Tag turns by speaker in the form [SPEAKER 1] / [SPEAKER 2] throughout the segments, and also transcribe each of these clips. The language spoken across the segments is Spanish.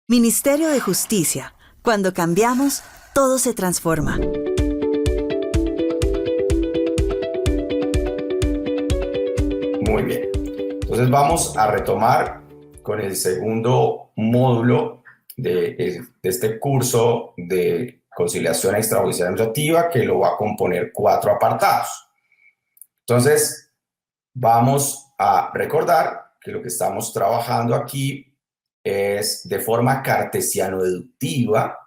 [SPEAKER 1] Ministerio de Justicia. Cuando cambiamos, todo se transforma.
[SPEAKER 2] Muy bien. Entonces vamos a retomar con el segundo módulo de este curso de conciliación extrajudicial administrativa, que lo va a componer 4 apartados. Entonces vamos a recordar que lo que estamos trabajando aquí es de forma cartesiano-deductiva,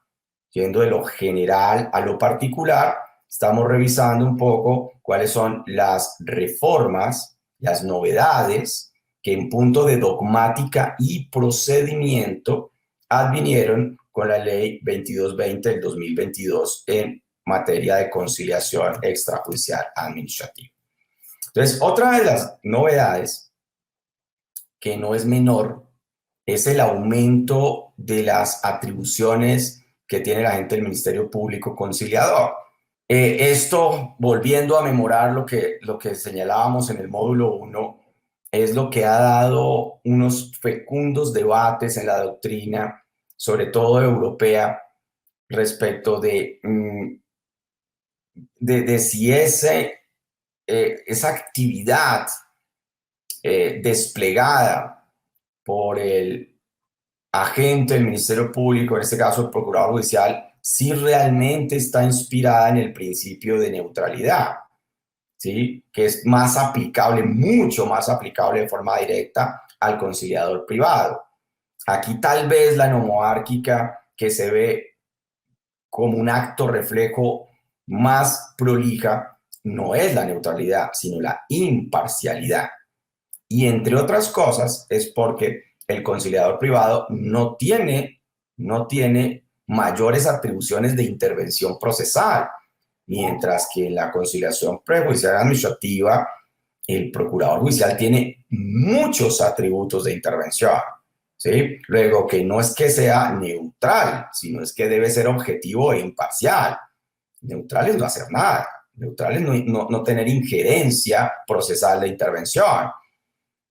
[SPEAKER 2] yendo de lo general a lo particular. Estamos revisando un poco cuáles son las reformas, las novedades que en punto de dogmática y procedimiento advinieron con la ley 2220 del 2022 en materia de conciliación extrajudicial administrativa. Entonces, otra de las novedades, que no es menor, es el aumento de las atribuciones que tiene la gente del Ministerio Público Conciliador. Esto, volviendo a memorar lo que señalábamos en el módulo 1, es lo que ha dado unos fecundos debates en la doctrina, sobre todo europea, respecto de si esa actividad desplegada por el agente del Ministerio Público, en este caso el Procurador Judicial, si realmente está inspirada en el principio de neutralidad, ¿sí? Que es más aplicable, mucho más aplicable de forma directa al conciliador privado. Aquí tal vez la nomomárquica, que se ve como un acto reflejo más prolija, no es la neutralidad, sino la imparcialidad. Y entre otras cosas es porque el conciliador privado no tiene mayores atribuciones de intervención procesal, mientras que en la conciliación prejudicial administrativa el procurador judicial tiene muchos atributos de intervención, ¿sí? Luego, que no es que sea neutral, sino es que debe ser objetivo e imparcial. Neutral es no hacer nada, neutral es no tener injerencia procesal de intervención.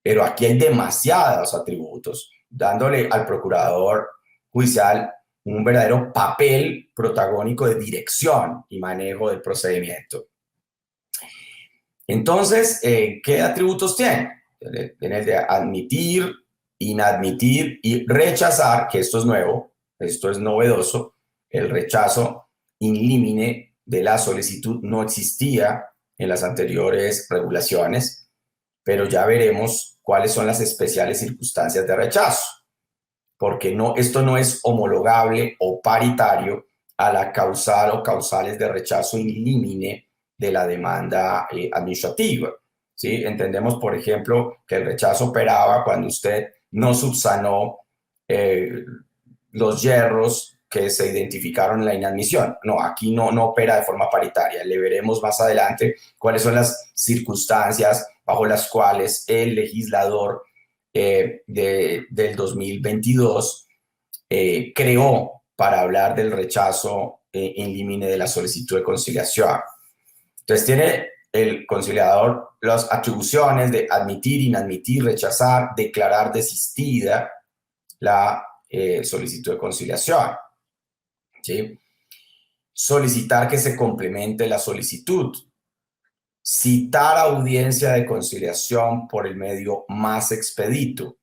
[SPEAKER 2] Pero aquí hay demasiados atributos, dándole al procurador judicial un verdadero papel protagónico de dirección y manejo del procedimiento. Entonces, ¿qué atributos tiene? Tiene el de admitir, inadmitir y rechazar, que esto es nuevo, esto es novedoso. El rechazo in limine de la solicitud no existía en las anteriores regulaciones, pero ya veremos cuáles son las especiales circunstancias de rechazo, porque esto no es homologable o paritario a la causal o causales de rechazo in limine de la demanda administrativa, ¿sí? Entendemos, por ejemplo, que el rechazo operaba cuando usted no subsanó los yerros que se identificaron en la inadmisión. No, aquí no opera de forma paritaria. Le veremos más adelante cuáles son las circunstancias bajo las cuales el legislador del 2022 creó para hablar del rechazo in limine de la solicitud de conciliación. Entonces tiene el conciliador las atribuciones de admitir, inadmitir, rechazar, declarar desistida la solicitud de conciliación, ¿sí? Solicitar que se complemente la solicitud, citar audiencia de conciliación por el medio más expedito,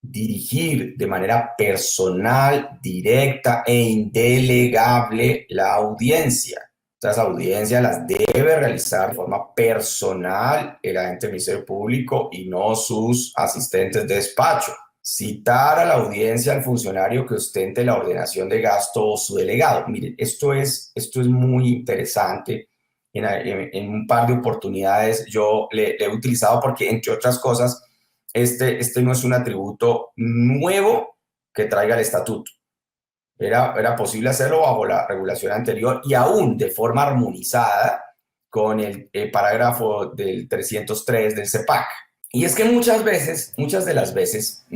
[SPEAKER 2] dirigir de manera personal, directa e indelegable la audiencia. Estas audiencias las debe realizar de forma personal el agente del Ministerio Público y no sus asistentes de despacho. Citar a la audiencia al funcionario que ostente la ordenación de gasto o su delegado. Miren, esto es muy interesante. En un par de oportunidades yo le he utilizado porque, entre otras cosas, este no es un atributo nuevo que traiga el estatuto. Era posible hacerlo bajo la regulación anterior y aún de forma armonizada con el parágrafo del 303 del CEPAC. Y es que muchas de las veces,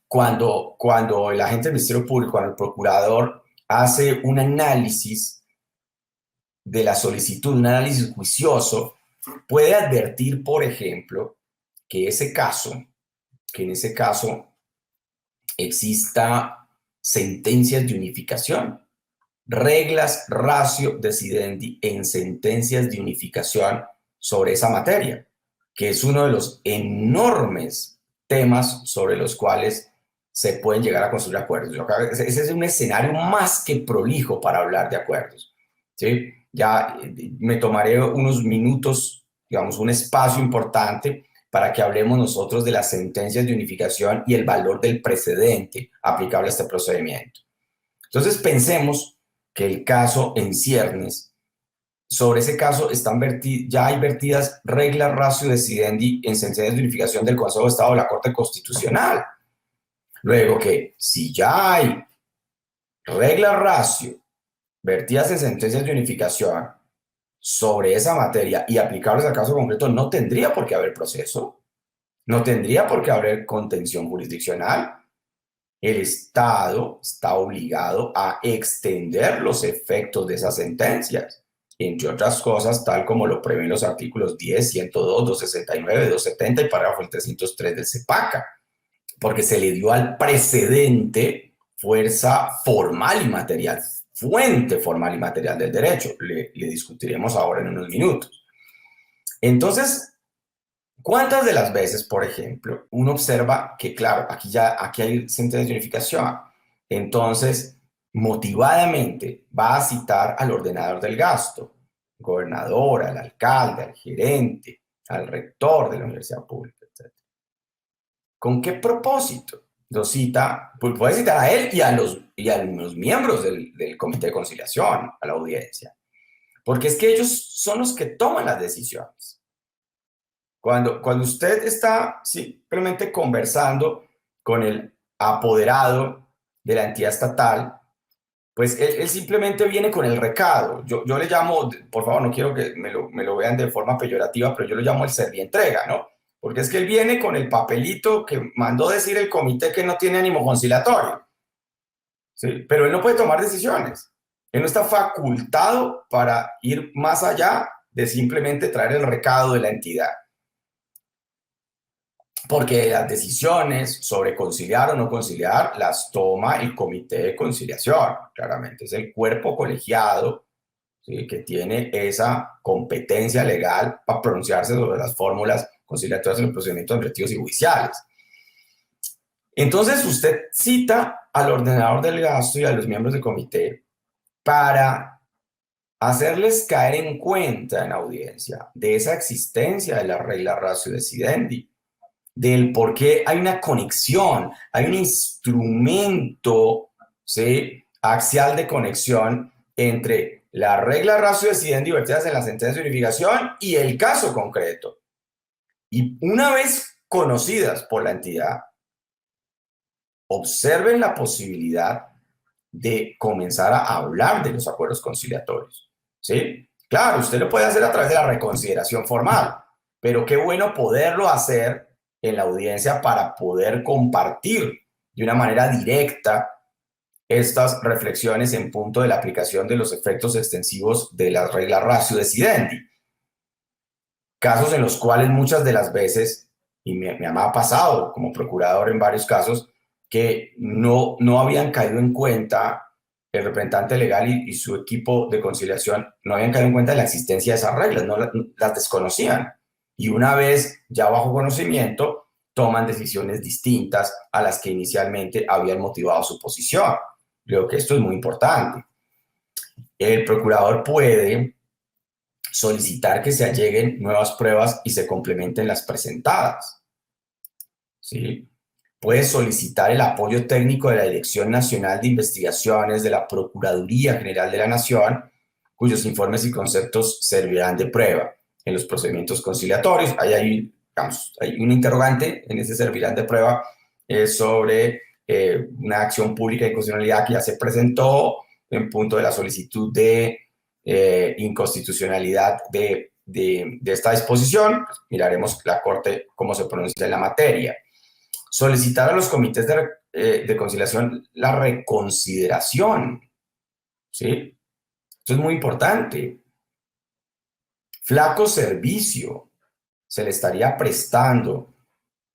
[SPEAKER 2] cuando el agente del Ministerio Público, cuando el procurador hace un análisis de la solicitud, un análisis juicioso, puede advertir, por ejemplo, que en ese caso exista sentencias de unificación, reglas ratio decidendi en sentencias de unificación sobre esa materia, que es uno de los enormes temas sobre los cuales se pueden llegar a construir acuerdos. Ese es un escenario más que prolijo para hablar de acuerdos, ¿sí? Ya me tomaré unos minutos, digamos, un espacio importante para que hablemos nosotros de las sentencias de unificación y el valor del precedente aplicable a este procedimiento. Entonces pensemos que el caso en ciernes, sobre ese caso ya hay vertidas reglas ratio decidendi en sentencias de unificación del Consejo de Estado de la Corte Constitucional. Luego que si ya hay reglas ratio vertidas en sentencias de unificación sobre esa materia y aplicables al caso concreto, no tendría por qué haber proceso, no tendría por qué haber contención jurisdiccional. El Estado está obligado a extender los efectos de esas sentencias, entre otras cosas, tal como lo prevén los artículos 10, 102, 269, 270 y párrafo 303 del CEPACA, porque se le dio al precedente fuerza formal y material, fuente formal y material del derecho. Le discutiremos ahora en unos minutos. Entonces, ¿cuántas de las veces, por ejemplo, uno observa que, claro, aquí hay sentencias de unificación? Entonces, motivadamente va a citar al ordenador del gasto, gobernador, al alcalde, al gerente, al rector de la universidad pública, etc. ¿Con qué propósito? Lo cita, pues puede citar a él y a los miembros del comité de conciliación, a la audiencia, porque es que ellos son los que toman las decisiones. Cuando usted está simplemente conversando con el apoderado de la entidad estatal, pues él simplemente viene con el recado. Yo le llamo, por favor, no quiero que me lo vean de forma peyorativa, pero yo lo llamo el servientrega, ¿no? Porque es que él viene con el papelito que mandó decir el comité que no tiene ánimo conciliatorio, ¿sí? Pero él no puede tomar decisiones. Él no está facultado para ir más allá de simplemente traer el recado de la entidad. Porque las decisiones sobre conciliar o no conciliar las toma el comité de conciliación, claramente. Es el cuerpo colegiado, ¿sí?, que tiene esa competencia legal para pronunciarse sobre las fórmulas conciliatorias en los procedimientos administrativos y judiciales. Entonces usted cita al ordenador del gasto y a los miembros del comité para hacerles caer en cuenta en audiencia de esa existencia de la regla ratio decidendi, del por qué hay una conexión, hay un instrumento, ¿sí?, axial de conexión entre la regla ratio decidendi vertidas en la sentencia de unificación y el caso concreto. Y una vez conocidas por la entidad, observen la posibilidad de comenzar a hablar de los acuerdos conciliatorios, ¿sí? Claro, usted lo puede hacer a través de la reconsideración formal, pero qué bueno poderlo hacer en la audiencia para poder compartir de una manera directa estas reflexiones en punto de la aplicación de los efectos extensivos de la regla ratio decidendi. Casos en los cuales muchas de las veces, y me ha pasado como procurador en varios casos, que no habían caído en cuenta, el representante legal y su equipo de conciliación no habían caído en cuenta de la existencia de esas reglas, no las desconocían. Y una vez ya bajo conocimiento, toman decisiones distintas a las que inicialmente habían motivado su posición. Creo que esto es muy importante. El procurador puede solicitar que se alleguen nuevas pruebas y se complementen las presentadas, ¿sí? Puede solicitar el apoyo técnico de la Dirección Nacional de Investigaciones de la Procuraduría General de la Nación, cuyos informes y conceptos servirán de prueba en los procedimientos conciliatorios. Hay un interrogante en ese servirán de prueba sobre una acción pública de inconstitucionalidad que ya se presentó en punto de la solicitud de inconstitucionalidad de esta disposición. Pues miraremos la Corte cómo se pronuncia en la materia. Solicitar a los comités de conciliación la reconsideración, ¿sí? Esto es muy importante. Flaco servicio se le estaría prestando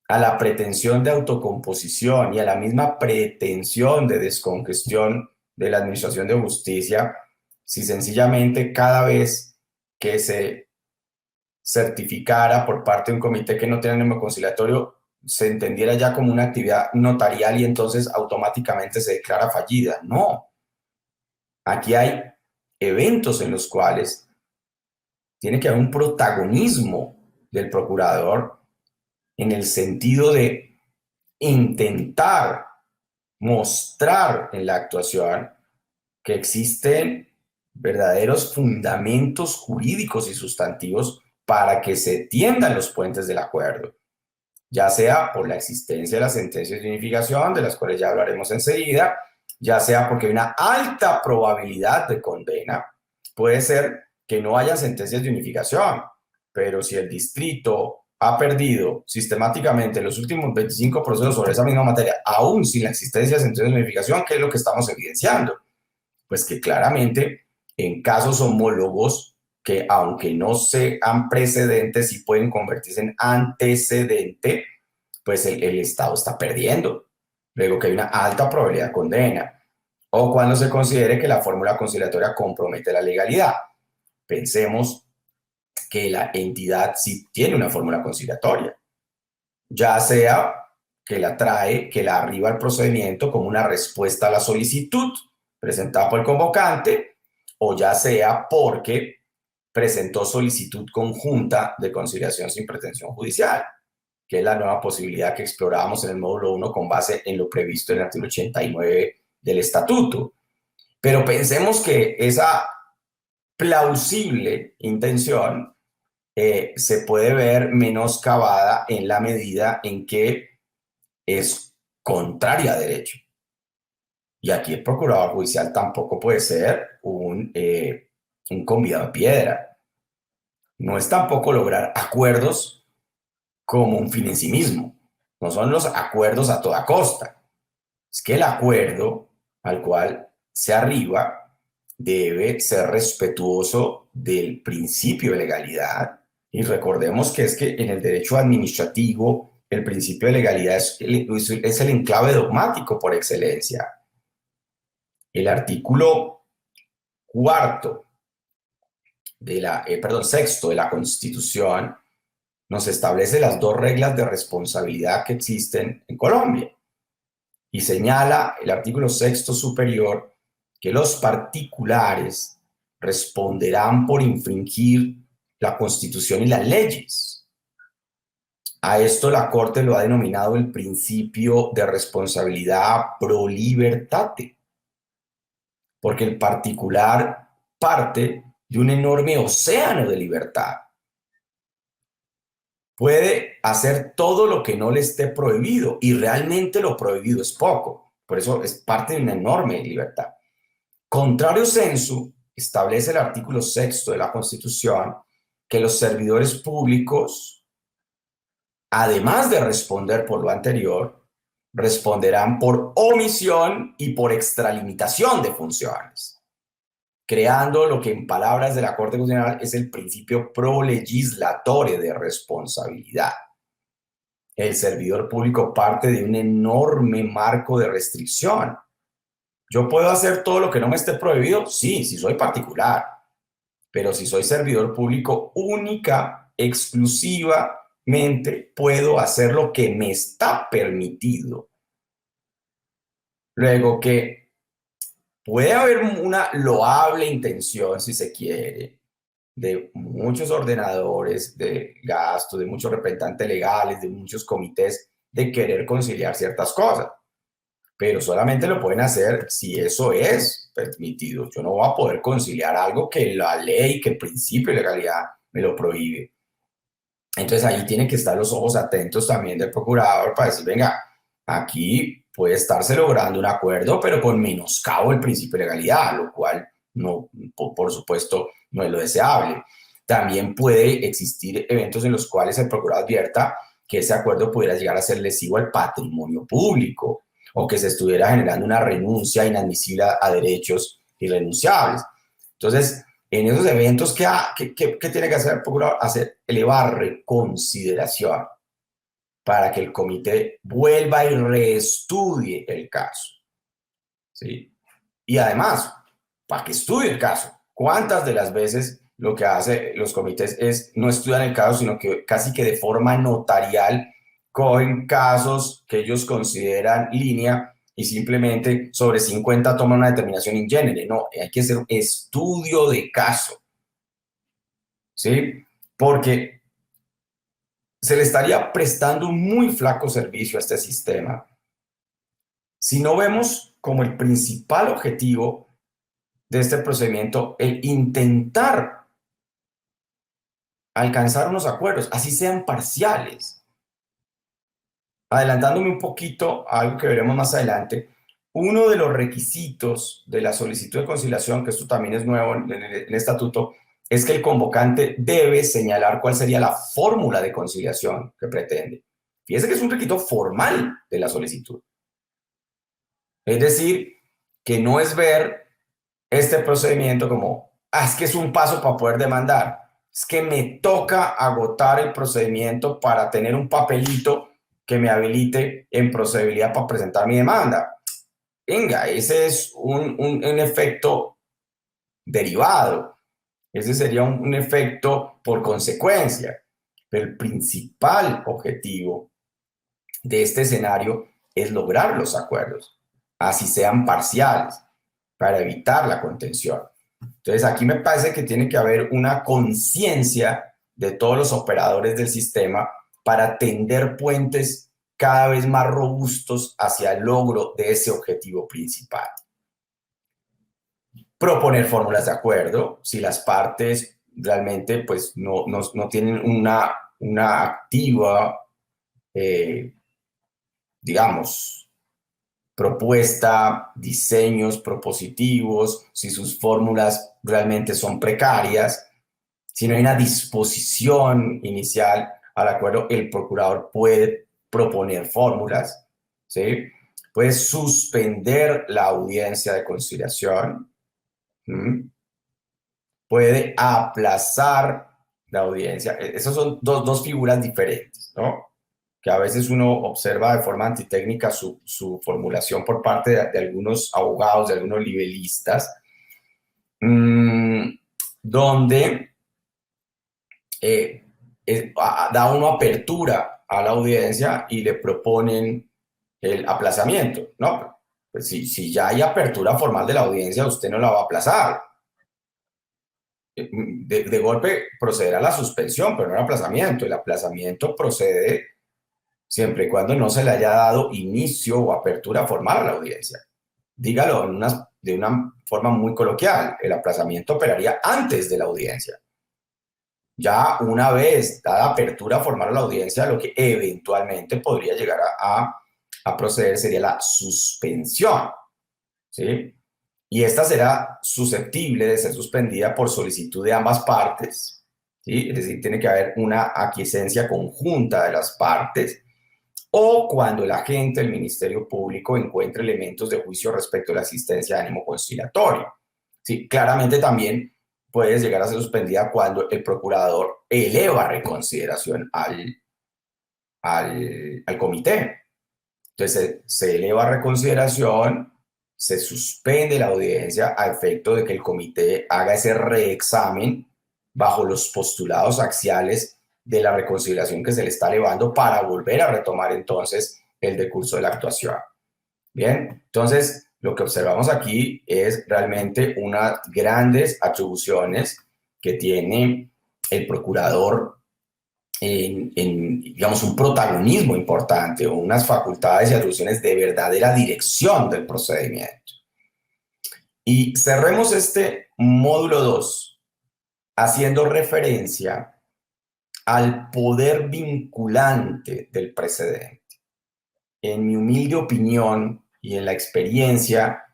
[SPEAKER 2] a la pretensión de autocomposición y a la misma pretensión de descongestión de la Administración de Justicia, si sencillamente cada vez que se certificara por parte de un comité que no tiene ánimo conciliatorio, se entendiera ya como una actividad notarial y entonces automáticamente se declara fallida. No. Aquí hay eventos en los cuales tiene que haber un protagonismo del procurador en el sentido de intentar mostrar en la actuación que existen verdaderos fundamentos jurídicos y sustantivos para que se tiendan los puentes del acuerdo, ya sea por la existencia de las sentencias de unificación, de las cuales ya hablaremos enseguida, ya sea porque hay una alta probabilidad de condena. Puede ser que no haya sentencias de unificación, pero si el distrito ha perdido sistemáticamente los últimos 25 procesos sobre esa misma materia, aún sin la existencia de sentencias de unificación, ¿qué es lo que estamos evidenciando? Pues que claramente en casos homólogos que aunque no sean precedentes y pueden convertirse en antecedente, pues el Estado está perdiendo. Luego que hay una alta probabilidad de condena. O cuando se considere que la fórmula conciliatoria compromete la legalidad. Pensemos que la entidad sí tiene una fórmula conciliatoria, ya sea que la trae, que la arriba al procedimiento como una respuesta a la solicitud presentada por el convocante, o ya sea porque presentó solicitud conjunta de conciliación sin pretensión judicial, que es la nueva posibilidad que explorábamos en el módulo 1 con base en lo previsto en el artículo 89 del estatuto. Pero pensemos que esa plausible intención se puede ver menoscabada en la medida en que es contraria a derecho. Y aquí el procurador judicial tampoco puede ser un convidado de piedra. No es tampoco lograr acuerdos como un fin en sí mismo. No son los acuerdos a toda costa. Es que el acuerdo al cual se arriba debe ser respetuoso del principio de legalidad. Y recordemos que es que en el derecho administrativo el principio de legalidad es el enclave dogmático por excelencia. El artículo sexto de la Constitución nos establece las dos reglas de responsabilidad que existen en Colombia y señala el artículo sexto superior que los particulares responderán por infringir la Constitución y las leyes. A esto la Corte lo ha denominado el principio de responsabilidad pro libertate, porque el particular parte de un enorme océano de libertad. Puede hacer todo lo que no le esté prohibido y realmente lo prohibido es poco. Por eso es parte de una enorme libertad. Contrario sensu, establece el artículo sexto de la Constitución que los servidores públicos, además de responder por lo anterior, responderán por omisión y por extralimitación de funciones, creando lo que en palabras de la Corte Constitucional es el principio pro legislatore de responsabilidad. El servidor público parte de un enorme marco de restricción. ¿Yo puedo hacer todo lo que no me esté prohibido? Sí, si soy particular. Pero si soy servidor público, única, exclusivamente puedo hacer lo que me está permitido. Luego que puede haber una loable intención, si se quiere, de muchos ordenadores de gasto, de muchos representantes legales, de muchos comités, de querer conciliar ciertas cosas. Pero solamente lo pueden hacer si eso es permitido. Yo no voy a poder conciliar algo que la ley, que el principio de legalidad me lo prohíbe. Entonces ahí tienen que estar los ojos atentos también del procurador para decir, venga, aquí puede estarse logrando un acuerdo, pero con menoscabo del principio de legalidad, lo cual no, por supuesto, no es lo deseable. También puede existir eventos en los cuales el procurador advierta que ese acuerdo pudiera llegar a ser lesivo al patrimonio público, o que se estuviera generando una renuncia inadmisible a derechos irrenunciables. Entonces, en esos eventos, ¿qué tiene que hacer el procurador? Elevar reconsideración para que el comité vuelva y reestudie el caso. ¿Sí? Y además, para que estudie el caso. ¿Cuántas de las veces lo que hacen los comités es no estudiar el caso, sino que casi que de forma notarial cogen casos que ellos consideran línea y simplemente sobre 50 toman una determinación in genere? No, hay que hacer un estudio de caso, ¿sí? Porque se le estaría prestando un muy flaco servicio a este sistema si no vemos como el principal objetivo de este procedimiento el intentar alcanzar unos acuerdos, así sean parciales. Adelantándome un poquito a algo que veremos más adelante, uno de los requisitos de la solicitud de conciliación, que esto también es nuevo en el estatuto, es que el convocante debe señalar cuál sería la fórmula de conciliación que pretende. Fíjese que es un requisito formal de la solicitud. Es decir, que no es ver este procedimiento como, es que es un paso para poder demandar. Es que me toca agotar el procedimiento para tener un papelito que me habilite en procedibilidad para presentar mi demanda. Venga, ese es un efecto derivado. Ese sería un efecto por consecuencia. Pero el principal objetivo de este escenario es lograr los acuerdos, así sean parciales, para evitar la contención. Entonces, aquí me parece que tiene que haber una conciencia de todos los operadores del sistema para tender puentes cada vez más robustos hacia el logro de ese objetivo principal. Proponer fórmulas de acuerdo, si las partes realmente pues, no tienen una activa, digamos, propuesta, diseños propositivos, si sus fórmulas realmente son precarias, si no hay una disposición inicial al acuerdo, el procurador puede proponer fórmulas, ¿sí? Puede suspender la audiencia de conciliación, puede aplazar la audiencia. Esas son dos figuras diferentes, ¿no? Que a veces uno observa de forma antitécnica su formulación por parte de algunos abogados, de algunos nivelistas, donde da uno apertura a la audiencia y le proponen el aplazamiento. No, pues si ya hay apertura formal de la audiencia, usted no la va a aplazar. De golpe procederá a la suspensión, pero no al aplazamiento. El aplazamiento procede siempre y cuando no se le haya dado inicio o apertura formal a la audiencia. Dígalo de una forma muy coloquial, el aplazamiento operaría antes de la audiencia. Ya una vez dada apertura formal a la audiencia, lo que eventualmente podría llegar a proceder sería la suspensión, ¿sí? Y esta será susceptible de ser suspendida por solicitud de ambas partes, ¿sí? Es decir, tiene que haber una aquiescencia conjunta de las partes, o cuando el agente del Ministerio Público encuentre elementos de juicio respecto a la existencia de ánimo conciliatorio. Sí, claramente también puede llegar a ser suspendida cuando el procurador eleva reconsideración al comité. Entonces se eleva reconsideración, se suspende la audiencia a efecto de que el comité haga ese reexamen bajo los postulados axiales de la reconsideración que se le está elevando para volver a retomar entonces el decurso de la actuación. Bien, entonces lo que observamos aquí es realmente unas grandes atribuciones que tiene el procurador digamos, un protagonismo importante o unas facultades y atribuciones de verdadera dirección del procedimiento. Y cerremos este módulo 2 haciendo referencia al poder vinculante del precedente. En mi humilde opinión y en la experiencia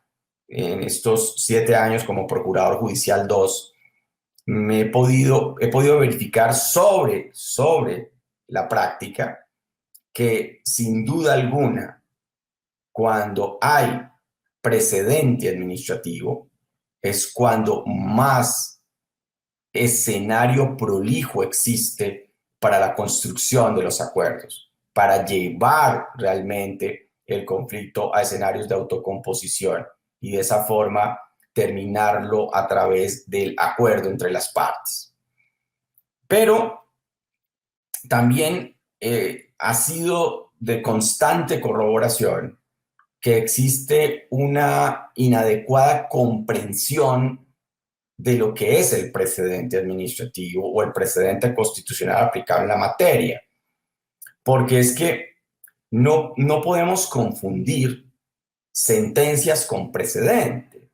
[SPEAKER 2] en estos 7 años como Procurador Judicial 2, he podido verificar sobre la práctica que sin duda alguna, cuando hay precedente administrativo, es cuando más escenario prolijo existe para la construcción de los acuerdos. para llevar realmente el conflicto a escenarios de autocomposición y de esa forma terminarlo a través del acuerdo entre las partes. Pero también ha sido de constante corroboración que existe una inadecuada comprensión de lo que es el precedente administrativo o el precedente constitucional aplicable en la materia. Porque es que no podemos confundir sentencias con precedente.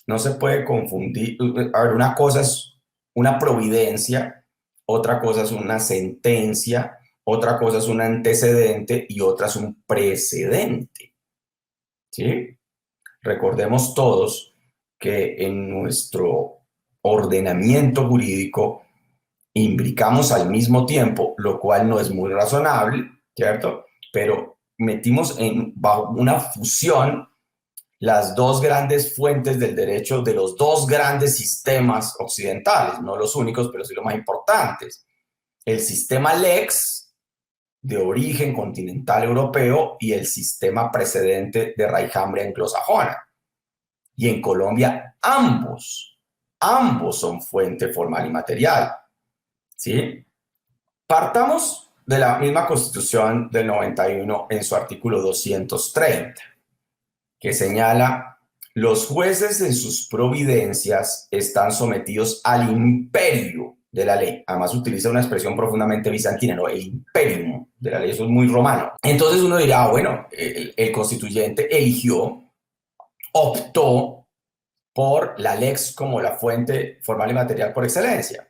[SPEAKER 2] No se puede confundir. A ver, una cosa es una providencia, otra cosa es una sentencia, otra cosa es un antecedente y otra es un precedente. ¿Sí? Recordemos todos que en nuestro ordenamiento jurídico imbricamos al mismo tiempo, lo cual no es muy razonable, ¿cierto? Pero metimos bajo una fusión las dos grandes fuentes del derecho de los dos grandes sistemas occidentales, no los únicos, pero sí los más importantes. El sistema Lex, de origen continental europeo, y el sistema precedente de raigambre anglosajona. Y en Colombia ambos son fuente formal y material. ¿Sí? Partamos de la misma Constitución del 91 en su artículo 230, que señala: los jueces en sus providencias están sometidos al imperio de la ley. Además utiliza una expresión profundamente bizantina, ¿no? El imperium de la ley, eso es muy romano. Entonces uno dirá, bueno, el constituyente optó por la lex como la fuente formal y material por excelencia.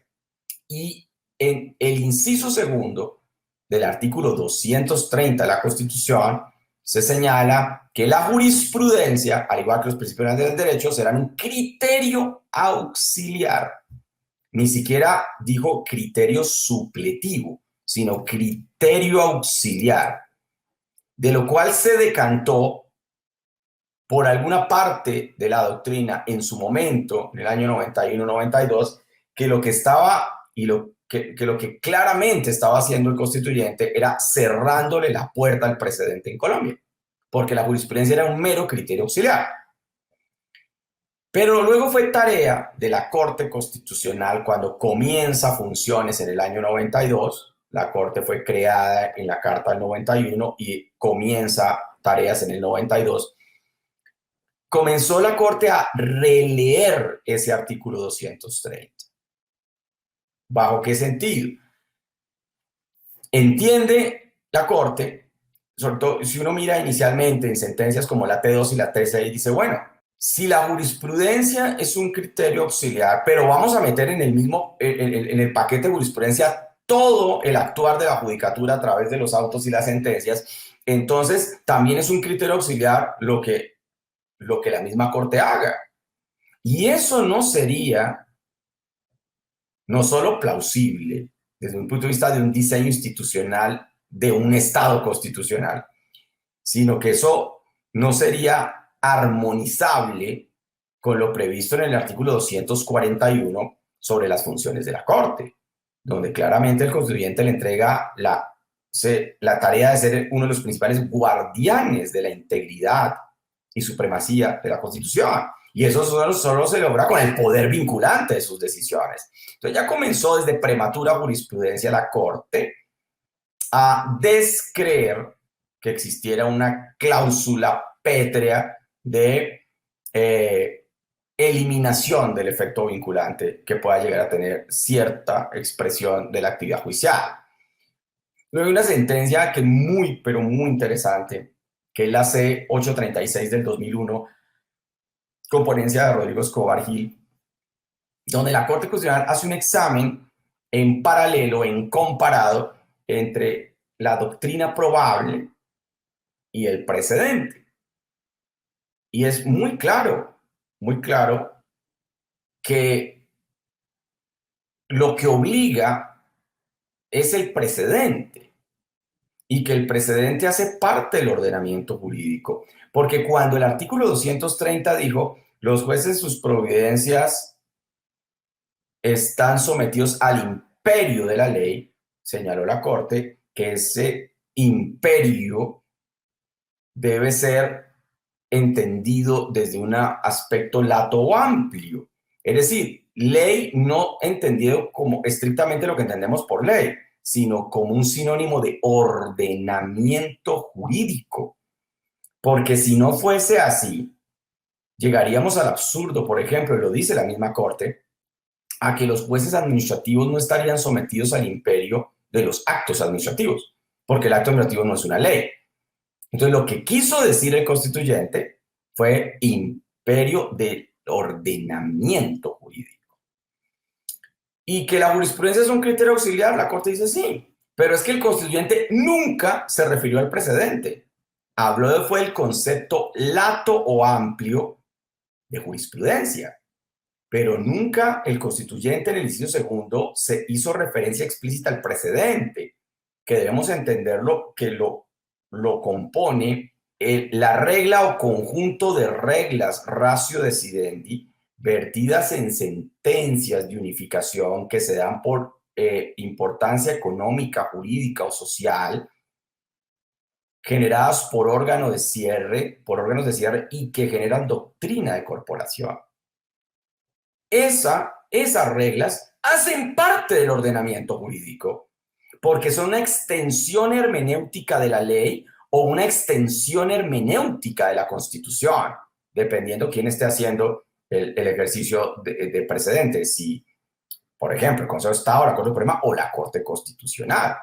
[SPEAKER 2] Y en el inciso segundo del artículo 230 de la Constitución se señala que la jurisprudencia, al igual que los principios del derecho, serán un criterio auxiliar. Ni siquiera dijo criterio supletivo, sino criterio auxiliar, de lo cual se decantó por alguna parte de la doctrina en su momento, en el año 91-92, que lo que estaba y lo que claramente estaba haciendo el constituyente era cerrándole la puerta al precedente en Colombia, porque la jurisprudencia era un mero criterio auxiliar. Pero luego fue tarea de la Corte Constitucional, cuando comienza funciones en el año 92, la Corte fue creada en la Carta del 91 y comienza tareas en el 92, comenzó la Corte a releer ese artículo 230. ¿Bajo qué sentido? Entiende la Corte, sobre todo si uno mira inicialmente en sentencias como la T2 y la T6, dice, bueno, si la jurisprudencia es un criterio auxiliar, pero vamos a meter en el paquete de jurisprudencia todo el actuar de la judicatura a través de los autos y las sentencias, entonces también es un criterio auxiliar lo que la misma Corte haga. Y eso no sería no solo plausible desde un punto de vista de un diseño institucional de un Estado constitucional, sino que eso no sería armonizable con lo previsto en el artículo 241 sobre las funciones de la Corte, donde claramente el constituyente le entrega la tarea de ser uno de los principales guardianes de la integridad y supremacía de la Constitución. Y eso solo se logra con el poder vinculante de sus decisiones. Entonces ya comenzó desde prematura jurisprudencia la Corte a descreer que existiera una cláusula pétrea de eliminación del efecto vinculante que pueda llegar a tener cierta expresión de la actividad judicial. Luego hay una sentencia que es muy, pero muy interesante, que es la C-836 del 2001, con ponencia de Rodrigo Escobar Gil, donde la Corte Constitucional hace un examen en paralelo, en comparado, entre la doctrina probable y el precedente. Y es muy claro que lo que obliga es el precedente y que el precedente hace parte del ordenamiento jurídico. Porque cuando el artículo 230 dijo, los jueces en sus providencias están sometidos al imperio de la ley, señaló la Corte que ese imperio debe ser entendido desde un aspecto lato o amplio. Es decir, ley no entendido como estrictamente lo que entendemos por ley, sino como un sinónimo de ordenamiento jurídico. Porque si no fuese así, llegaríamos al absurdo, por ejemplo, y lo dice la misma Corte, a que los jueces administrativos no estarían sometidos al imperio de los actos administrativos, porque el acto administrativo no es una ley. Entonces, lo que quiso decir el constituyente fue imperio del ordenamiento jurídico. Y que la jurisprudencia es un criterio auxiliar, la Corte dice sí, pero es que el constituyente nunca se refirió al precedente. Habló fue el concepto lato o amplio de jurisprudencia, pero nunca el constituyente en el inciso segundo se hizo referencia explícita al precedente, que debemos entenderlo que lo compone la regla o conjunto de reglas ratio decidendi vertidas en sentencias de unificación que se dan por importancia económica, jurídica o social, generadas por órganos de cierre y que generan doctrina de corporación. Esas reglas hacen parte del ordenamiento jurídico porque son una extensión hermenéutica de la ley o una extensión hermenéutica de la Constitución, dependiendo quién esté haciendo el ejercicio de precedente, si, por ejemplo, el Consejo de Estado, la Corte Suprema o la Corte Constitucional.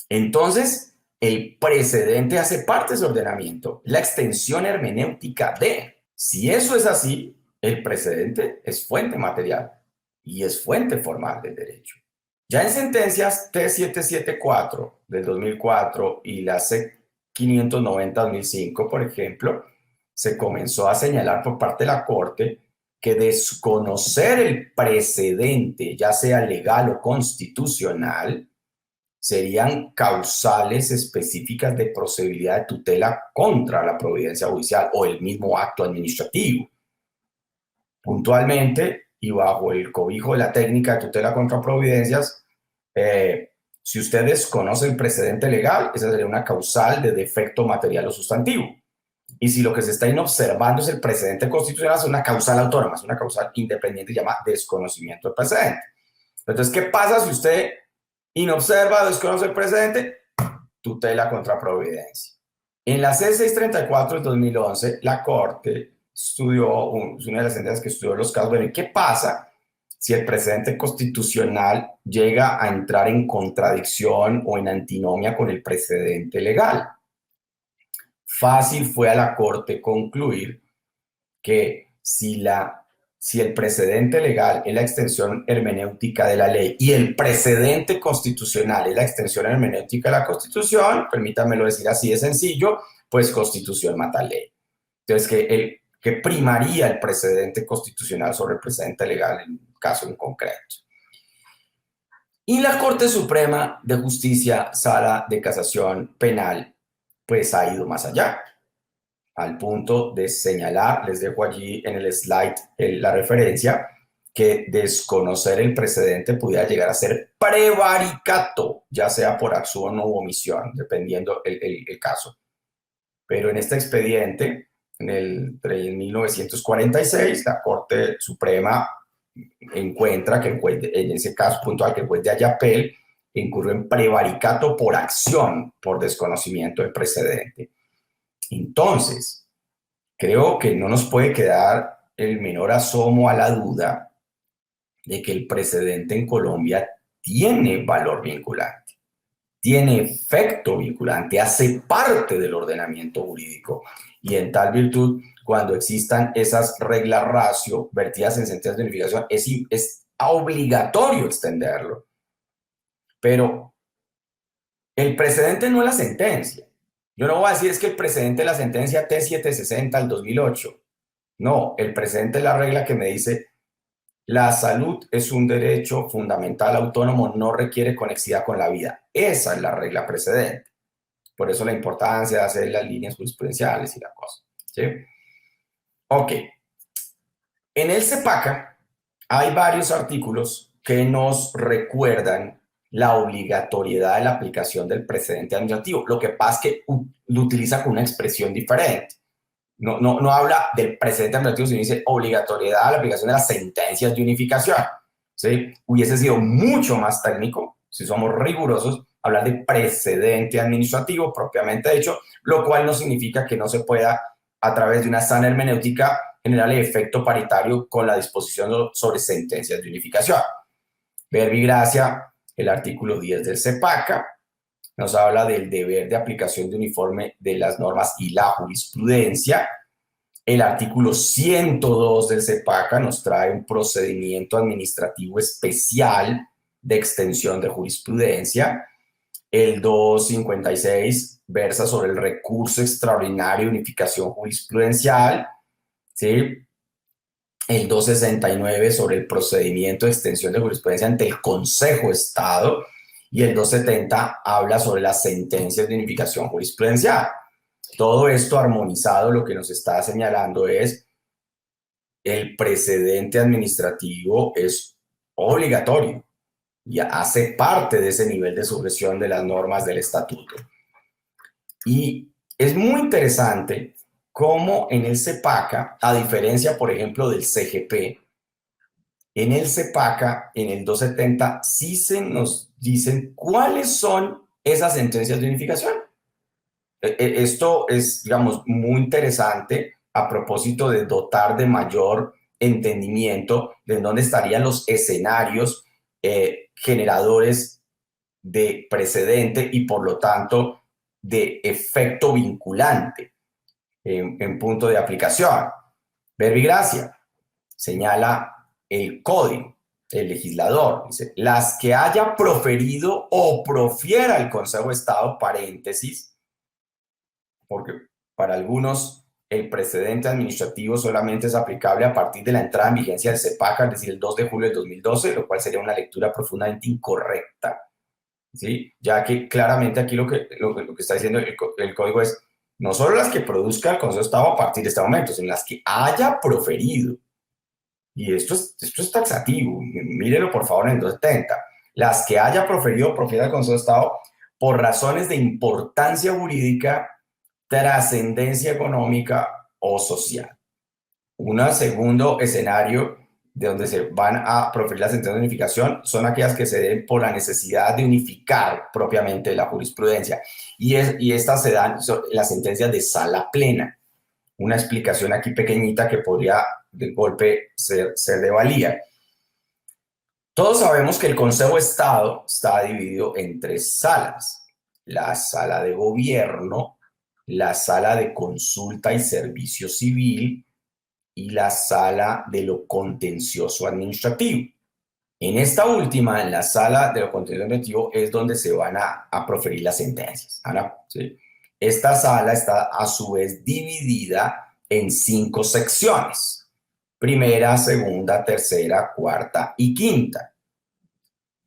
[SPEAKER 2] Entonces, el precedente hace parte de ese ordenamiento, la extensión hermenéutica de. Si eso es así, el precedente es fuente material y es fuente formal del derecho. Ya en sentencias T774 del 2004 y la C590-2005, por ejemplo, se comenzó a señalar por parte de la Corte que desconocer el precedente, ya sea legal o constitucional, serían causales específicas de procedibilidad de tutela contra la providencia judicial o el mismo acto administrativo. Puntualmente, y bajo el cobijo de la técnica de tutela contra providencias, si usted desconoce el precedente legal, esa sería una causal de defecto material o sustantivo. Y si lo que se está inobservando es el precedente constitucional, es una causal autónoma, es una causal independiente llamada desconocimiento del precedente. Entonces, ¿qué pasa si usted inobserva, desconoce el precedente? Tutela contra providencia. En la C634 del 2011, la Corte estudió, es una de las sentencias que estudió los casos, bueno, ¿qué pasa si el precedente constitucional llega a entrar en contradicción o en antinomia con el precedente legal? Fácil fue a la Corte concluir que si el precedente legal es la extensión hermenéutica de la ley y el precedente constitucional es la extensión hermenéutica de la Constitución, permítanmelo decir así de sencillo, pues Constitución mata ley. Entonces, que primaría el precedente constitucional sobre el precedente legal en un caso en concreto. Y la Corte Suprema de Justicia, Sala de Casación Penal, pues ha ido más allá, al punto de señalar, les dejo allí en el slide la referencia, que desconocer el precedente pudiera llegar a ser prevaricato, ya sea por acción u omisión, dependiendo el caso. Pero en este expediente, en 1946, la Corte Suprema encuentra que en ese caso puntual que el juez de Ayapel incurrió en prevaricato por acción, por desconocimiento del precedente. Entonces, creo que no nos puede quedar el menor asomo a la duda de que el precedente en Colombia tiene valor vinculante, tiene efecto vinculante, hace parte del ordenamiento jurídico. Y en tal virtud, cuando existan esas reglas ratio vertidas en sentencias de unificación, es obligatorio extenderlo. Pero el precedente no es la sentencia. Yo no voy a decir es que el precedente de la sentencia T760 del 2008. No, el precedente es la regla que me dice la salud es un derecho fundamental autónomo, no requiere conexidad con la vida. Esa es la regla precedente. Por eso la importancia de hacer las líneas jurisprudenciales y la cosa. ¿Sí? Ok. En el CEPACA hay varios artículos que nos recuerdan la obligatoriedad de la aplicación del precedente administrativo. Lo que pasa es que lo utiliza con una expresión diferente. No habla del precedente administrativo, sino dice obligatoriedad de la aplicación de las sentencias de unificación. ¿Sí? Hubiese sido mucho más técnico, si somos rigurosos, hablar de precedente administrativo propiamente dicho, lo cual no significa que no se pueda, a través de una sana hermenéutica, generar el efecto paritario con la disposición sobre sentencias de unificación. Verbi gracia, el artículo 10 del CEPACA, nos habla del deber de aplicación de uniforme de las normas y la jurisprudencia. El artículo 102 del CEPACA nos trae un procedimiento administrativo especial de extensión de jurisprudencia. El 256 versa sobre el recurso extraordinario de unificación jurisprudencial, ¿sí? El 269 sobre el procedimiento de extensión de jurisprudencia ante el Consejo de Estado, y el 270 habla sobre las sentencias de unificación jurisprudencial. Todo esto armonizado, lo que nos está señalando es el precedente administrativo es obligatorio y hace parte de ese nivel de sujeción de las normas del estatuto. Y es muy interesante cómo en el CEPACA, a diferencia, por ejemplo, del CGP, en el CEPACA, en el 270, sí se nos dicen cuáles son esas sentencias de unificación. Esto es, digamos, muy interesante a propósito de dotar de mayor entendimiento de dónde estarían los escenarios generadores de precedente y, por lo tanto, de efecto vinculante en punto de aplicación. Verbi gracia señala el código, el legislador, dice, las que haya proferido o profiera el Consejo de Estado, paréntesis, porque para algunos el precedente administrativo solamente es aplicable a partir de la entrada en vigencia del CEPACA, es decir, el 2 de julio del 2012, lo cual sería una lectura profundamente incorrecta, ¿sí? Ya que claramente aquí lo que está diciendo el código es no solo las que produzca el Consejo de Estado a partir de este momento, sino las que haya proferido. Y esto es taxativo, mírenlo por favor en el 270. Las que haya proferido o profiera el Consejo de Estado por razones de importancia jurídica, trascendencia económica o social. Un segundo escenario de donde se van a proferir las sentencias de unificación son aquellas que se den por la necesidad de unificar propiamente la jurisprudencia. Y estas se dan las sentencias de sala plena. Una explicación aquí pequeñita que podría de golpe ser de valía. Todos sabemos que el Consejo de Estado está dividido en tres salas: la sala de gobierno, la sala de consulta y servicio civil y la sala de lo contencioso administrativo. En esta última, en la sala de lo contencioso administrativo, es donde se van a proferir las sentencias. ¿Sí? Esta sala está a su vez dividida en 5 secciones: primera, segunda, tercera, cuarta y quinta.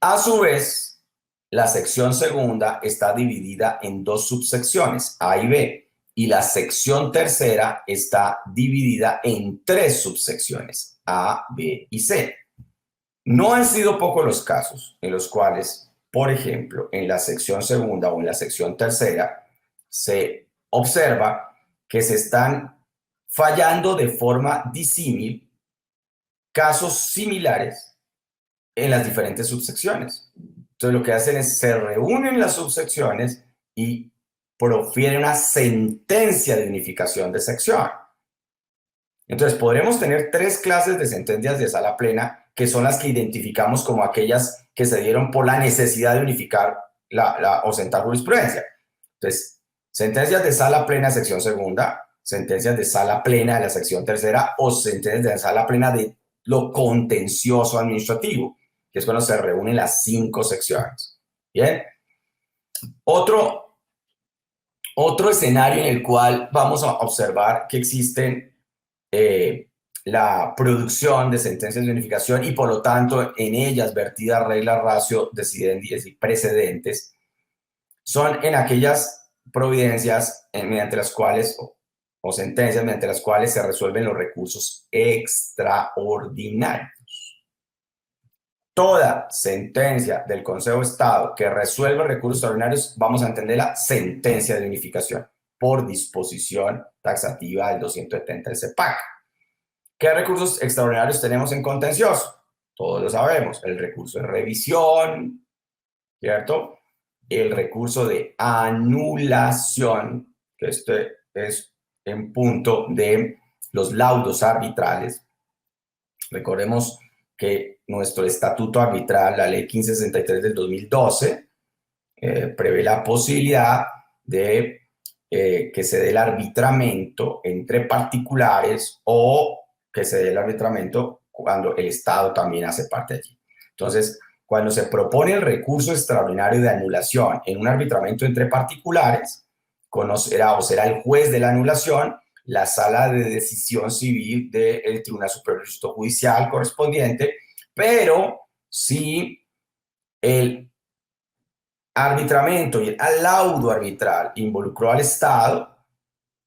[SPEAKER 2] A su vez, la sección segunda está dividida en 2 subsecciones, A y B, y la sección tercera está dividida en 3 subsecciones, A, B y C. No han sido pocos los casos en los cuales, por ejemplo, en la sección segunda o en la sección tercera, se observa que se están fallando de forma disímil casos similares en las diferentes subsecciones. Entonces lo que hacen es se reúnen las subsecciones y profieren una sentencia de unificación de sección. Entonces podremos tener 3 clases de sentencias de sala plena, que son las que identificamos como aquellas que se dieron por la necesidad de unificar o sentar jurisprudencia. Entonces, sentencias de sala plena de sección segunda, sentencias de sala plena de la sección tercera o sentencias de sala plena de lo contencioso administrativo, que es cuando se reúnen las 5 secciones. Bien. Otro escenario en el cual vamos a observar que existen la producción de sentencias de unificación y por lo tanto en ellas vertidas reglas, ratio, decidendias y precedentes, son en aquellas providencias mediante las cuales o sentencias mediante las cuales se resuelven los recursos extraordinarios. toda sentencia del Consejo de Estado que resuelva recursos extraordinarios, vamos a entenderla sentencia de unificación por disposición taxativa del 270 del CEPAC. ¿Qué recursos extraordinarios tenemos en contencioso? Todos lo sabemos, el recurso de revisión, ¿cierto? El recurso de anulación, que este es en punto de los laudos arbitrales. Recordemos que nuestro estatuto arbitral, la ley 1563 del 2012, prevé la posibilidad de que se dé el arbitramento entre particulares o que se dé el arbitramento cuando el Estado también hace parte allí. Entonces, cuando se propone el recurso extraordinario de anulación en un arbitramento entre particulares, conocerá o será el juez de la anulación la sala de decisión civil del Tribunal Superior Judicial correspondiente, pero si el arbitramento y el laudo arbitral involucró al Estado,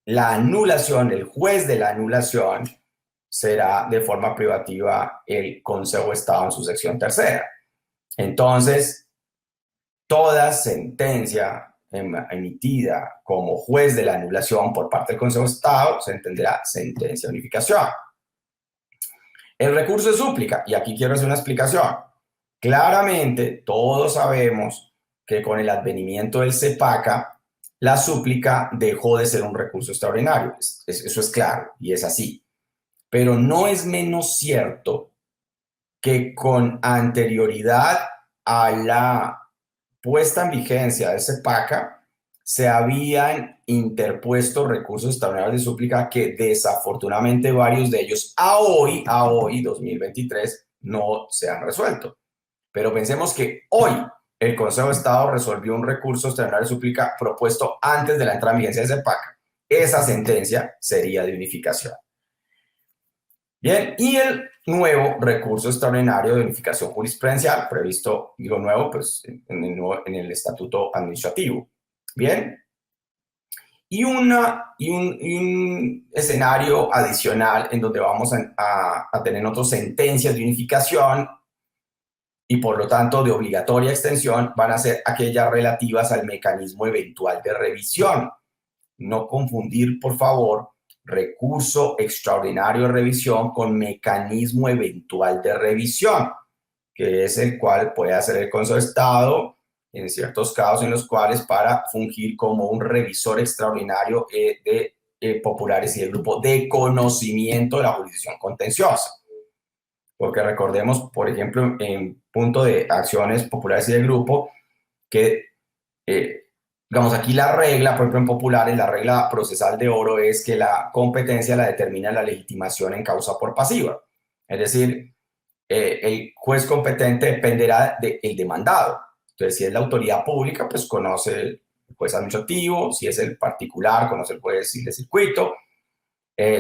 [SPEAKER 2] la anulación, el juez de la anulación, será de forma privativa el Consejo de Estado en su sección tercera. Entonces, toda sentencia emitida como juez de la anulación por parte del Consejo de Estado se entenderá sentencia de unificación. El recurso de súplica, y aquí quiero hacer una explicación. Claramente, todos sabemos que con el advenimiento del CEPACA, la súplica dejó de ser un recurso extraordinario. Eso es claro y es así. Pero no es menos cierto que con anterioridad a la puesta en vigencia de CEPACA, se habían interpuesto recursos extraordinarios de súplica que desafortunadamente varios de ellos a hoy, 2023, no se han resuelto. Pero pensemos que hoy el Consejo de Estado resolvió un recurso extraordinario de súplica propuesto antes de la entrada en vigencia de CEPACA. Esa sentencia sería de unificación. Bien, y el nuevo recurso extraordinario de unificación jurisprudencial, previsto, digo nuevo, pues en el estatuto administrativo. Bien, y un escenario adicional en donde vamos a tener otras sentencias de unificación y por lo tanto de obligatoria extensión van a ser aquellas relativas al mecanismo eventual de revisión. No confundir, por favor, recurso extraordinario de revisión con mecanismo eventual de revisión, que es el cual puede hacer el Consejo de Estado en ciertos casos en los cuales para fungir como un revisor extraordinario de populares y del grupo de conocimiento de la jurisdicción contenciosa. Porque recordemos, por ejemplo, en punto de acciones populares y del grupo, que digamos, aquí la regla, por ejemplo, en populares, la regla procesal de oro es que la competencia la determina la legitimación en causa por pasiva. Es decir, el juez competente dependerá del demandado. Entonces, si es la autoridad pública, pues conoce el juez administrativo. Si es el particular, conoce el juez de circuito.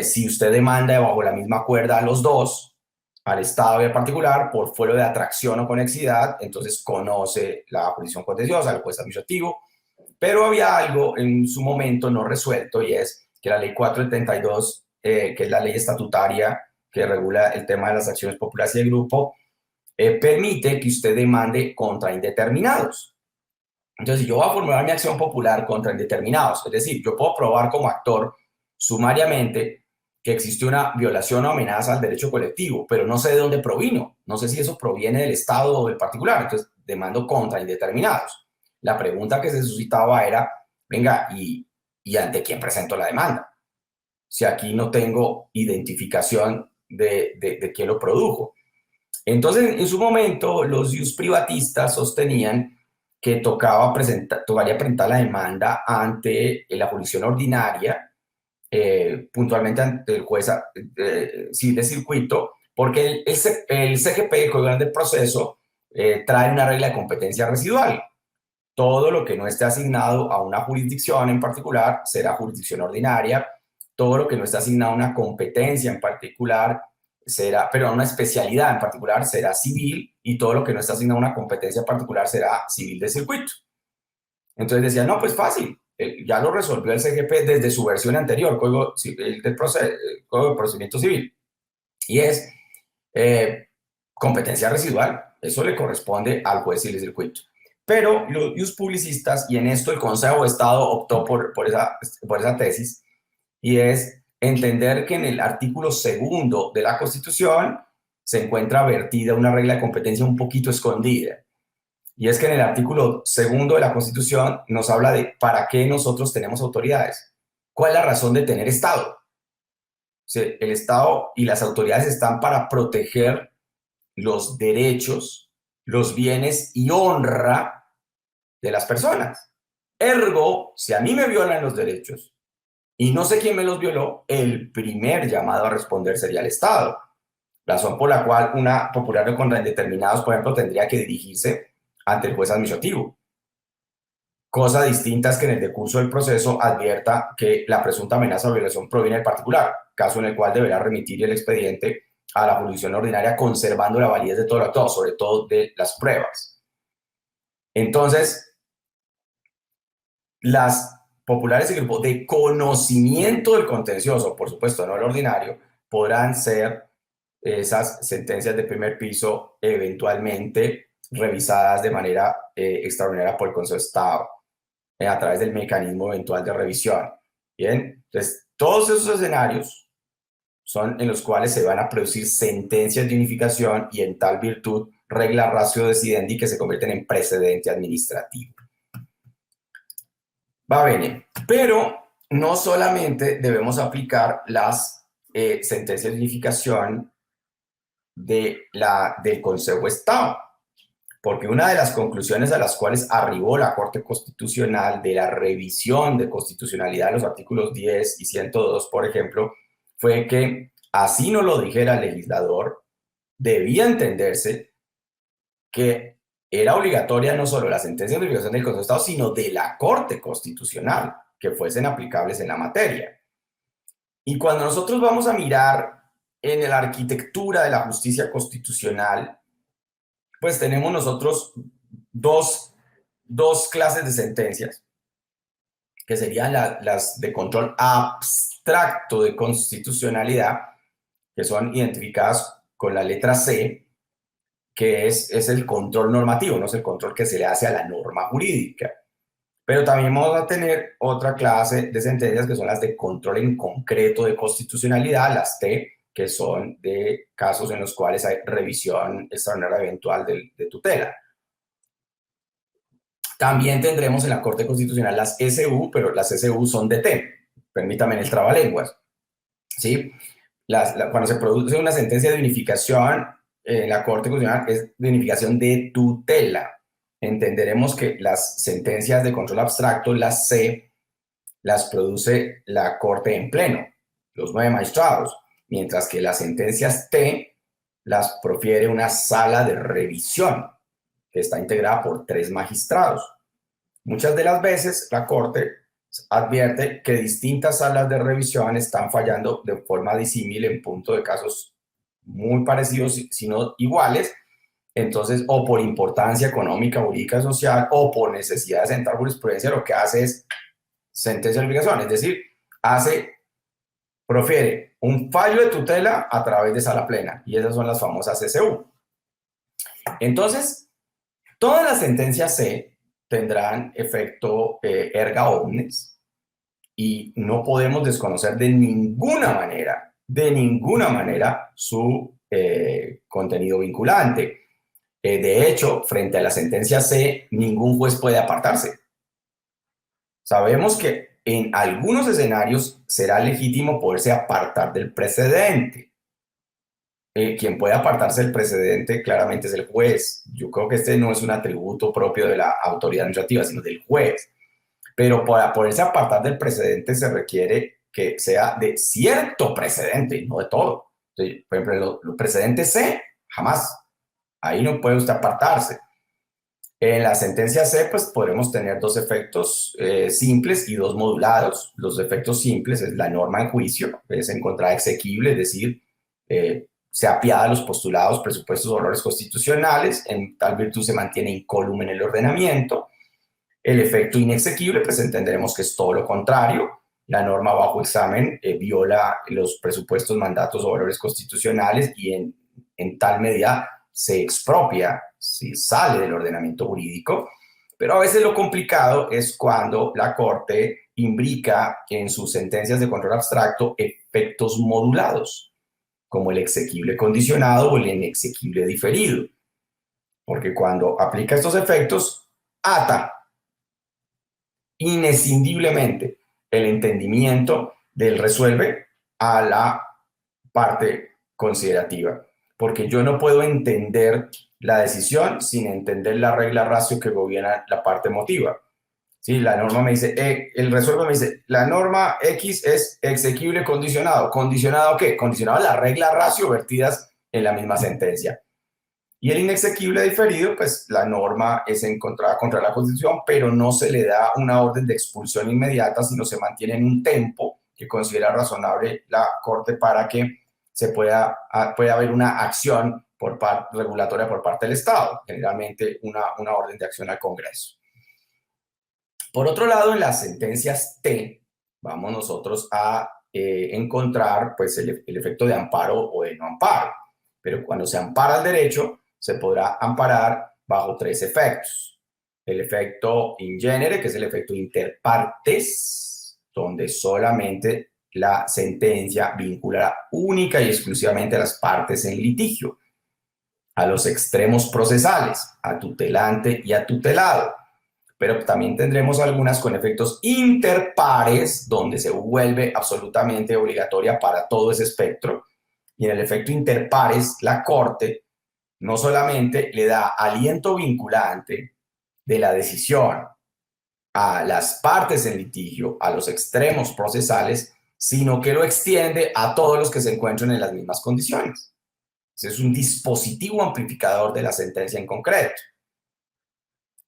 [SPEAKER 2] Si usted demanda bajo la misma cuerda a los dos, al Estado y al particular, por fuero de atracción o conexidad, entonces conoce la jurisdicción contenciosa, el juez administrativo. Pero había algo en su momento no resuelto y es que la ley 472, que es la ley estatutaria que regula el tema de las acciones populares y de grupo, permite que usted demande contra indeterminados. Entonces, si yo voy a formular mi acción popular contra indeterminados, es decir, yo puedo probar como actor sumariamente que existe una violación o amenaza al derecho colectivo, pero no sé de dónde provino, no sé si eso proviene del Estado o del particular, entonces demando contra indeterminados. La pregunta que se suscitaba era, venga, ¿y ante quién presento la demanda? Si aquí no tengo identificación de quién lo produjo. Entonces, en su momento, los privatistas sostenían que tocaría presentar la demanda ante la jurisdicción ordinaria, puntualmente ante el juez civil de circuito, porque el CGP, el Código del Proceso, trae una regla de competencia residual. Todo lo que no esté asignado a una jurisdicción en particular será jurisdicción ordinaria. Todo lo que no esté asignado a una competencia en particular será, pero a una especialidad en particular será civil, y todo lo que no esté asignado a una competencia en particular será civil de circuito. Entonces decían, no, pues fácil, ya lo resolvió el CGP desde su versión anterior, Código de Procedimiento Civil, y es competencia residual. Eso le corresponde al juez civil de circuito. Pero los publicistas, y en esto el Consejo de Estado optó por esa tesis, y es entender que en el artículo 2 de la Constitución se encuentra vertida una regla de competencia un poquito escondida. Y es que en el artículo 2 de la Constitución nos habla de para qué nosotros tenemos autoridades. ¿Cuál es la razón de tener Estado? O sea, el Estado y las autoridades están para proteger los derechos, los bienes y honra de las personas. Ergo, si a mí me violan los derechos y no sé quién me los violó, el primer llamado a responder sería el Estado. Razón por la cual una popular contra indeterminados, por ejemplo, tendría que dirigirse ante el juez administrativo. Cosa distinta es que en el decurso del proceso advierta que la presunta amenaza o violación proviene del particular, caso en el cual deberá remitir el expediente a la jurisdicción ordinaria conservando la validez de todo lo actuado, sobre todo de las pruebas. Entonces, las populares y grupos de conocimiento del contencioso, por supuesto no el ordinario, podrán ser esas sentencias de primer piso eventualmente revisadas de manera extraordinaria por el Consejo de Estado a través del mecanismo eventual de revisión. Bien, entonces todos esos escenarios son en los cuales se van a producir sentencias de unificación y en tal virtud regla ratio decidendi que se convierten en precedente administrativo. Va bene, pero no solamente debemos aplicar las sentencias de unificación del Consejo de Estado, porque una de las conclusiones a las cuales arribó la Corte Constitucional de la revisión de constitucionalidad de los artículos 10 y 102, por ejemplo, fue que, así no lo dijera el legislador, debía entenderse que era obligatoria no solo la sentencia de unificación del Consejo de Estado, sino de la Corte Constitucional, que fuesen aplicables en la materia. Y cuando nosotros vamos a mirar en la arquitectura de la justicia constitucional, pues tenemos nosotros dos clases de sentencias, que serían las de control abstracto de constitucionalidad, que son identificadas con la letra C, que es el control normativo, no es el control que se le hace a la norma jurídica. Pero también vamos a tener otra clase de sentencias que son las de control en concreto de constitucionalidad, las T, que son de casos en los cuales hay revisión extraordinaria eventual de tutela. También tendremos en la Corte Constitucional las SU, pero las SU son de T. Permítame el trabalenguas. ¿Sí? Cuando se produce una sentencia de unificación en la Corte Constitucional es de unificación de tutela. Entenderemos que las sentencias de control abstracto, las C, las produce la Corte en pleno, los 9 magistrados, mientras que las sentencias T las profiere una sala de revisión que está integrada por 3 magistrados. Muchas de las veces la Corte advierte que distintas salas de revisión están fallando de forma disímil en punto de casos muy parecidos, sino iguales. Entonces, o por importancia económica, jurídica, social, o por necesidad de sentar jurisprudencia, lo que hace es sentencia de obligación, es decir, profiere un fallo de tutela a través de sala plena, y esas son las famosas SU. Entonces, todas las sentencias C tendrán efecto erga omnes, y no podemos desconocer de ninguna manera su contenido vinculante. De hecho, frente a la sentencia C, ningún juez puede apartarse. Sabemos que en algunos escenarios será legítimo poderse apartar del precedente. Quien puede apartarse del precedente claramente es el juez. Yo creo que este no es un atributo propio de la autoridad administrativa, sino del juez. Pero para poderse apartar del precedente se requiere que sea de cierto precedente, no de todo. Entonces, por ejemplo, los precedentes C, jamás. Ahí no puede usted apartarse. En la sentencia C, pues podremos tener 2 efectos simples y 2 modulados. Los efectos simples es la norma en juicio, es encontrada exequible, es decir, se apiada los postulados, presupuestos o valores constitucionales, en tal virtud se mantiene incólume en el ordenamiento. El efecto inexequible, pues entenderemos que es todo lo contrario. La norma bajo examen viola los presupuestos, mandatos o valores constitucionales y en tal medida se expropia, si sale del ordenamiento jurídico, pero a veces lo complicado es cuando la Corte imbrica en sus sentencias de control abstracto efectos modulados, como el exequible condicionado o el inexequible diferido, porque cuando aplica estos efectos, ata inescindiblemente el entendimiento del resuelve a la parte considerativa, porque yo no puedo entender la decisión sin entender la regla ratio que gobierna la parte emotiva. Sí, la norma me dice, el resuelve me dice, la norma X es exequible condicionado. ¿Condicionado a qué? Condicionado a la regla ratio vertidas en la misma sentencia. Y el inexequible diferido, pues la norma es encontrada contra la Constitución, pero no se le da una orden de expulsión inmediata, sino se mantiene en un tiempo que considera razonable la Corte para que pueda haber una acción regulatoria por parte del Estado, generalmente una orden de acción al Congreso. Por otro lado, en las sentencias T, vamos nosotros a encontrar pues, el efecto de amparo o de no amparo. Pero cuando se ampara el derecho, se podrá amparar bajo 3 efectos. El efecto in genere, que es el efecto inter partes, donde solamente la sentencia vinculará única y exclusivamente a las partes en litigio, a los extremos procesales, a tutelante y a tutelado. Pero también tendremos algunas con efectos interpares, donde se vuelve absolutamente obligatoria para todo ese espectro. Y en el efecto interpares, la Corte no solamente le da aliento vinculante de la decisión a las partes en litigio, a los extremos procesales, sino que lo extiende a todos los que se encuentren en las mismas condiciones. Ese es un dispositivo amplificador de la sentencia en concreto.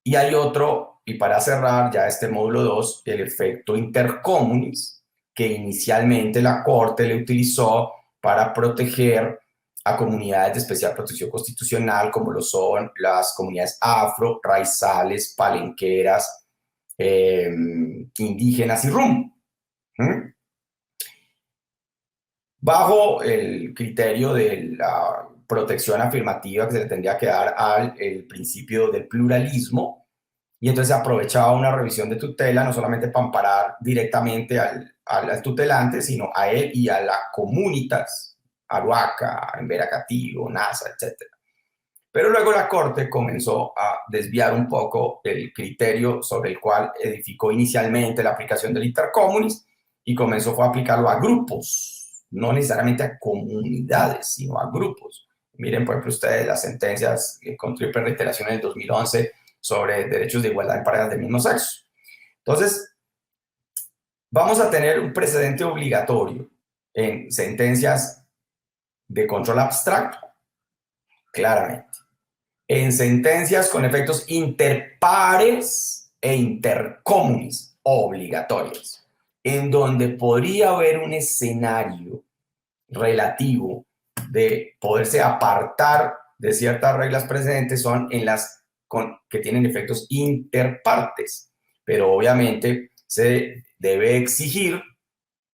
[SPEAKER 2] Y hay otro, y para cerrar ya este módulo 2, el efecto intercommunis, que inicialmente la Corte le utilizó para proteger a comunidades de especial protección constitucional, como lo son las comunidades afro, raizales, palenqueras, indígenas y rum. Bajo el criterio de la protección afirmativa que se le tendría que dar al principio del pluralismo, y entonces se aprovechaba una revisión de tutela no solamente para amparar directamente al tutelante, sino a él y a la comunitas, Aruaca, Emberacativo, NASA, etc. Pero luego la Corte comenzó a desviar un poco el criterio sobre el cual edificó inicialmente la aplicación del intercommunis y fue a aplicarlo a grupos, no necesariamente a comunidades, sino a grupos. Miren, por ejemplo, ustedes las sentencias con triple reiteración en el 2011 sobre derechos de igualdad en parejas del mismo sexo. Entonces, vamos a tener un precedente obligatorio en sentencias de control abstracto, claramente. En sentencias con efectos interpares e intercommunis obligatorias, en donde podría haber un escenario relativo de poderse apartar de ciertas reglas precedentes, son en las que tienen efectos interpartes, pero obviamente se debe exigir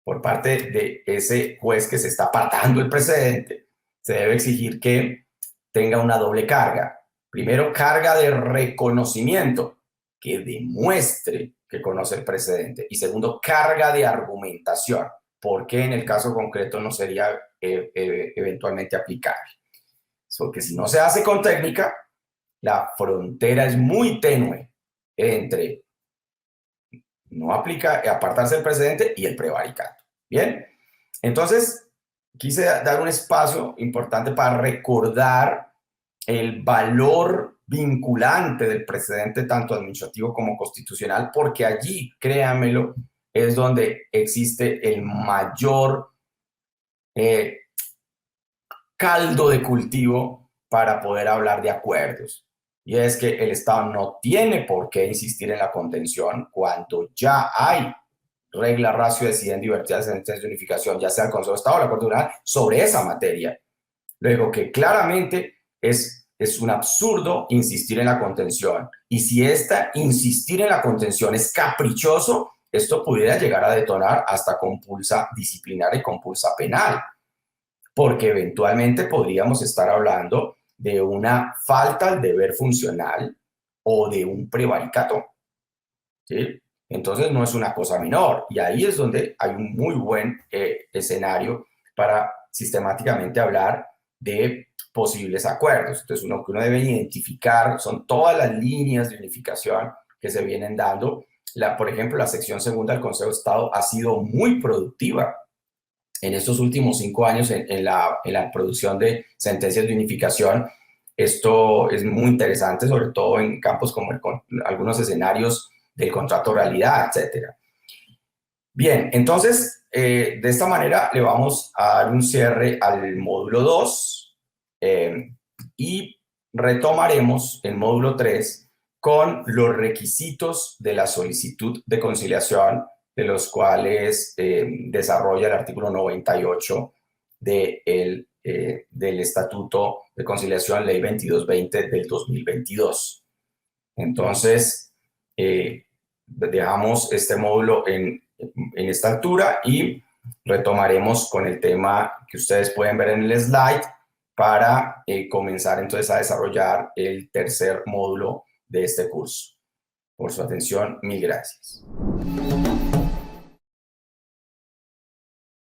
[SPEAKER 2] por parte de ese juez que se está apartando el precedente, se debe exigir que tenga una doble carga. Primero, carga de reconocimiento, que demuestre que conoce el precedente. Y segundo, carga de argumentación, porque en el caso concreto no sería eventualmente aplicable. Porque si no se hace con técnica, la frontera es muy tenue entre no apartarse del precedente y el prevaricato. Bien, entonces quise dar un espacio importante para recordar el valor vinculante del precedente tanto administrativo como constitucional, porque allí, créanmelo, es donde existe el mayor caldo de cultivo para poder hablar de acuerdos. Y es que el Estado no tiene por qué insistir en la contención cuando ya hay regla, ratio, deciden, diversidad, sentencia de unificación, ya sea el Consejo de Estado o la Corte General, sobre esa materia. Luego que claramente es un absurdo insistir en la contención. Y si insistir en la contención es caprichoso, esto pudiera llegar a detonar hasta compulsa disciplinaria y compulsa penal. Porque eventualmente podríamos estar hablando de una falta al deber funcional o de un prevaricato, ¿sí? Entonces no es una cosa menor, y ahí es donde hay un muy buen escenario para sistemáticamente hablar de posibles acuerdos. Entonces lo que uno debe identificar son todas las líneas de unificación que se vienen dando. Por ejemplo, la sección segunda del Consejo de Estado ha sido muy productiva en estos últimos 5 años en la producción de sentencias de unificación. Esto es muy interesante, sobre todo en campos como algunos escenarios del contrato realidad, etcétera. Bien, entonces, de esta manera le vamos a dar un cierre al módulo 2 y retomaremos el módulo 3 con los requisitos de la solicitud de conciliación, de los cuales desarrolla el artículo 98 del Estatuto de Conciliación, Ley 2220 del 2022. Entonces, dejamos este módulo en esta altura y retomaremos con el tema que ustedes pueden ver en el slide para comenzar entonces a desarrollar el tercer módulo de este curso. Por su atención, mil gracias.